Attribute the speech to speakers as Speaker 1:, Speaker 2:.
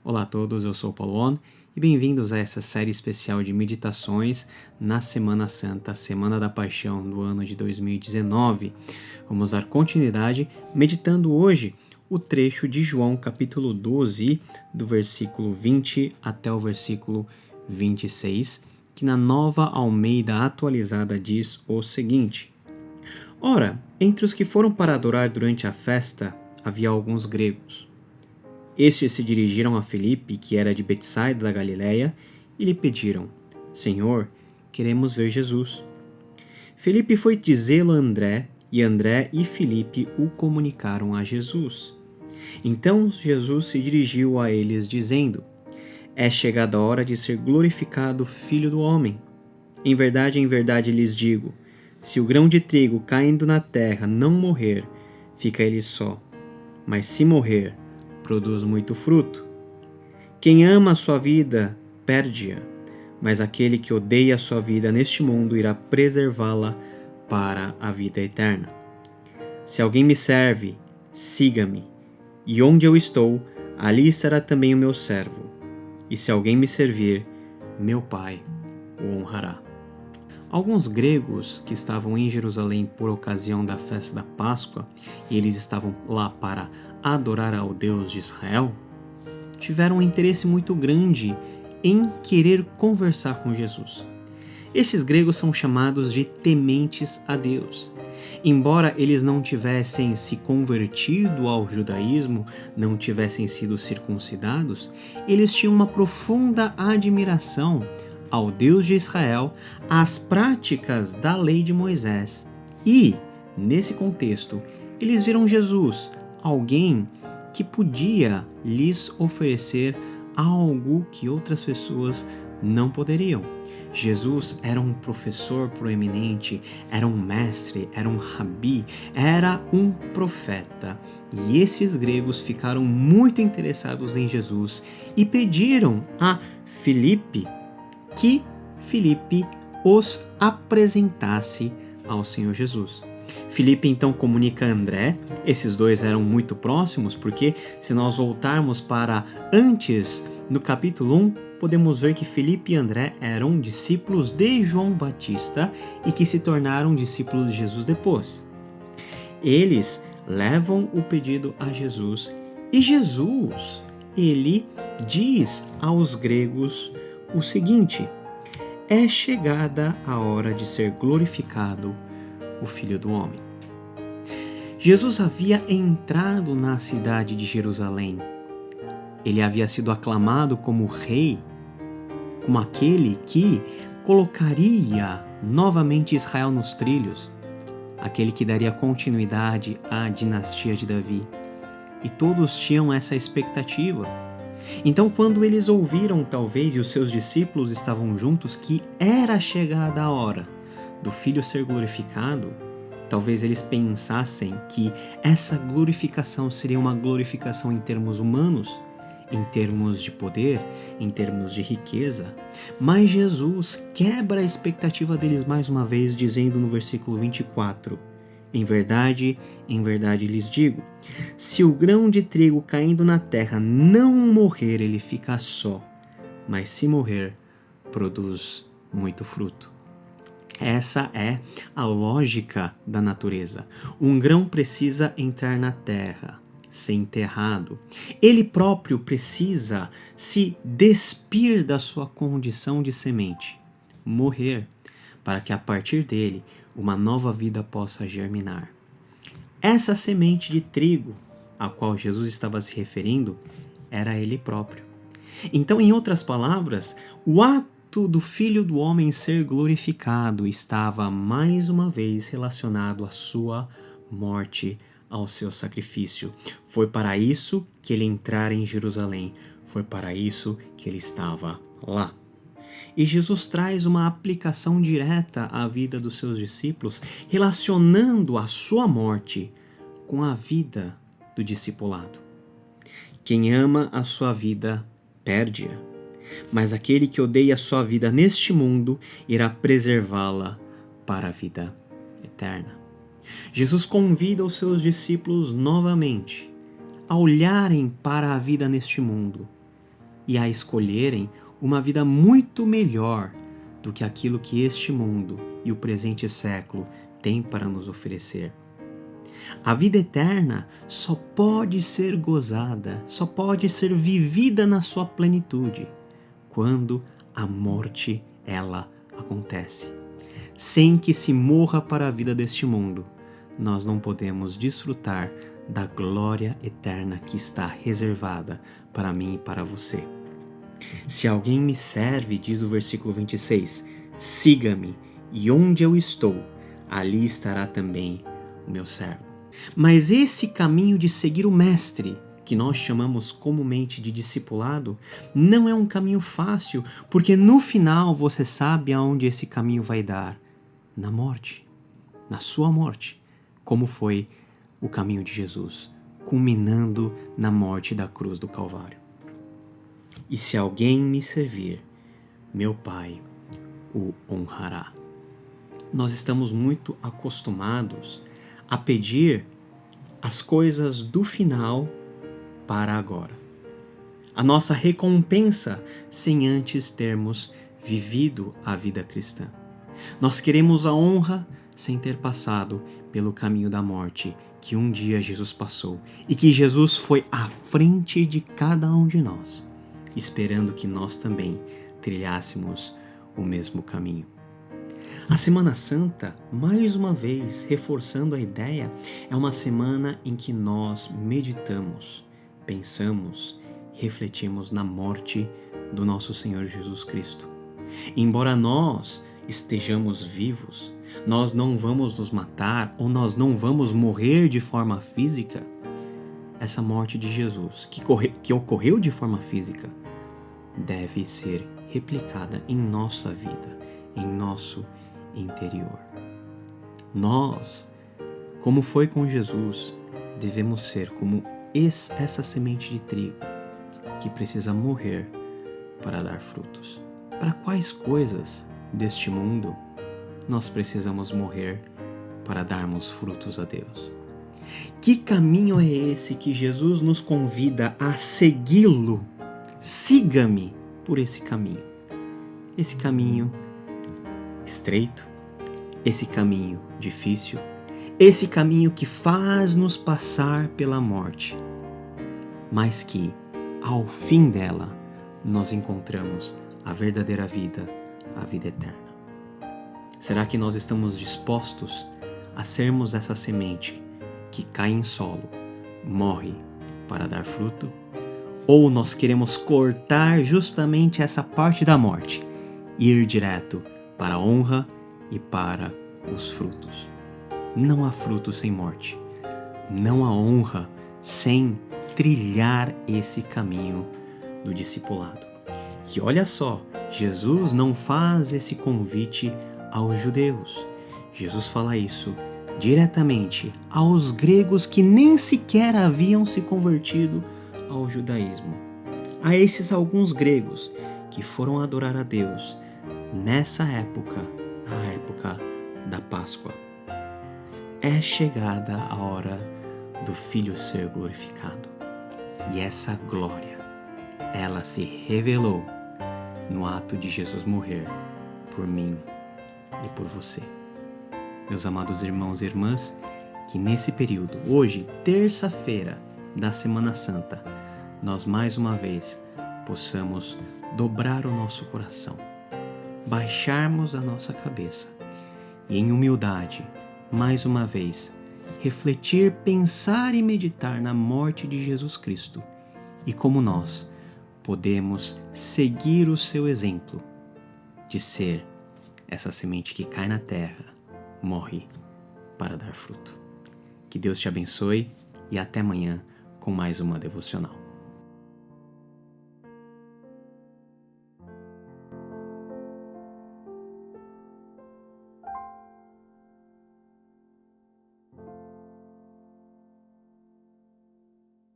Speaker 1: Olá a todos, eu sou o Paulo On e bem-vindos a essa série especial de meditações na Semana Santa, Semana da Paixão do ano de 2019. Vamos dar continuidade meditando hoje o trecho de João capítulo 12, do versículo 20 até o versículo 26, que na Nova Almeida Atualizada diz o seguinte: Ora, entre os que foram para adorar durante a festa, havia alguns gregos. Estes se dirigiram a Filipe, que era de Betsaida da Galileia, e lhe pediram: Senhor, queremos ver Jesus. Filipe foi dizê-lo a André, e André e Filipe o comunicaram a Jesus. Então Jesus se dirigiu a eles, dizendo: É chegada a hora de ser glorificado o Filho do Homem. Em verdade lhes digo, se o grão de trigo caindo na terra não morrer, fica ele só. Mas se morrer, produz muito fruto. Quem ama a sua vida, perde-a, mas aquele que odeia a sua vida neste mundo irá preservá-la para a vida eterna. Se alguém me serve, siga-me, e onde eu estou, ali estará também o meu servo. E se alguém me servir, meu Pai o honrará. Alguns gregos que estavam em Jerusalém por ocasião da festa da Páscoa, e eles estavam lá para adorar ao Deus de Israel, tiveram um interesse muito grande em querer conversar com Jesus. Esses gregos são chamados de tementes a Deus. Embora eles não tivessem se convertido ao judaísmo, não tivessem sido circuncidados, eles tinham uma profunda admiração ao Deus de Israel, às práticas da lei de Moisés. E, nesse contexto, eles viram Jesus, alguém que podia lhes oferecer algo que outras pessoas não poderiam. Jesus era um professor proeminente, era um mestre, era um rabi, era um profeta. E esses gregos ficaram muito interessados em Jesus e pediram a Filipe que Filipe os apresentasse ao Senhor Jesus. Filipe então comunica a André. Esses dois eram muito próximos, porque se nós voltarmos para antes, no capítulo 1, podemos ver que Filipe e André eram discípulos de João Batista e que se tornaram discípulos de Jesus depois. Eles levam o pedido a Jesus e Jesus, ele diz aos gregos o seguinte: é chegada a hora de ser glorificado o Filho do Homem. Jesus havia entrado na cidade de Jerusalém. Ele havia sido aclamado como rei, como aquele que colocaria novamente Israel nos trilhos, aquele que daria continuidade à dinastia de Davi. E todos tinham essa expectativa. Então, quando eles ouviram, talvez, e os seus discípulos estavam juntos, que era chegada a hora do Filho ser glorificado, talvez eles pensassem que essa glorificação seria uma glorificação em termos humanos, em termos de poder, em termos de riqueza. Mas Jesus quebra a expectativa deles mais uma vez, dizendo no versículo 24: em verdade lhes digo, se o grão de trigo caindo na terra não morrer, ele fica só, mas se morrer, produz muito fruto. Essa é a lógica da natureza. Um grão precisa entrar na terra, ser enterrado. Ele próprio precisa se despir da sua condição de semente, morrer, para que a partir dele uma nova vida possa germinar. Essa semente de trigo a qual Jesus estava se referindo era ele próprio. Então, em outras palavras, o ato do Filho do Homem ser glorificado estava mais uma vez relacionado à sua morte, ao seu sacrifício. Foi para isso que ele entrara em Jerusalém, foi para isso que ele estava lá. E Jesus traz uma aplicação direta à vida dos seus discípulos, relacionando a sua morte com a vida do discipulado. Quem ama a sua vida, perde-a, mas aquele que odeia a sua vida neste mundo irá preservá-la para a vida eterna. Jesus convida os seus discípulos novamente a olharem para a vida neste mundo e a escolherem uma vida muito melhor do que aquilo que este mundo e o presente século têm para nos oferecer. A vida eterna só pode ser gozada, só pode ser vivida na sua plenitude quando a morte ela acontece. Sem que se morra para a vida deste mundo, nós não podemos desfrutar da glória eterna que está reservada para mim e para você. Se alguém me serve, diz o versículo 26, siga-me, e onde eu estou, ali estará também o meu servo. Mas esse caminho de seguir o Mestre, que nós chamamos comumente de discipulado, não é um caminho fácil, porque no final você sabe aonde esse caminho vai dar. Na morte, na sua morte, como foi o caminho de Jesus, culminando na morte da cruz do Calvário. E se alguém me servir, meu Pai o honrará. Nós estamos muito acostumados a pedir as coisas do final para agora. A nossa recompensa sem antes termos vivido a vida cristã. Nós queremos a honra sem ter passado pelo caminho da morte que um dia Jesus passou e que Jesus foi à frente de cada um de nós, esperando que nós também trilhássemos o mesmo caminho. A Semana Santa, mais uma vez, reforçando a ideia, é uma semana em que nós meditamos, pensamos, refletimos na morte do nosso Senhor Jesus Cristo. Embora nós estejamos vivos, nós não vamos nos matar ou nós não vamos morrer de forma física. Essa morte de Jesus, que ocorreu de forma física, deve ser replicada em nossa vida, em nosso interior. Nós, como foi com Jesus, devemos ser como essa semente de trigo que precisa morrer para dar frutos. Para quais coisas deste mundo nós precisamos morrer para darmos frutos a Deus? Que caminho é esse que Jesus nos convida a segui-lo? Siga-me por esse caminho. Esse caminho estreito, esse caminho difícil, esse caminho que faz-nos passar pela morte, mas que, ao fim dela, nós encontramos a verdadeira vida, a vida eterna. Será que nós estamos dispostos a sermos essa semente que cai em solo, morre para dar fruto? Ou nós queremos cortar justamente essa parte da morte e ir direto para a honra e para os frutos? Não há fruto sem morte. Não há honra sem trilhar esse caminho do discipulado. E olha só, Jesus não faz esse convite aos judeus. Jesus fala isso diretamente aos gregos que nem sequer haviam se convertido ao judaísmo. A esses alguns gregos que foram adorar a Deus nessa época, a época da Páscoa. É chegada a hora do Filho ser glorificado. E essa glória, ela se revelou no ato de Jesus morrer por mim e por você. Meus amados irmãos e irmãs, que nesse período, hoje, terça-feira da Semana Santa, nós mais uma vez possamos dobrar o nosso coração, baixarmos a nossa cabeça e em humildade, mais uma vez, refletir, pensar e meditar na morte de Jesus Cristo e como nós podemos seguir o seu exemplo de ser essa semente que cai na terra, morre para dar fruto. Que Deus te abençoe e até amanhã com mais uma devocional.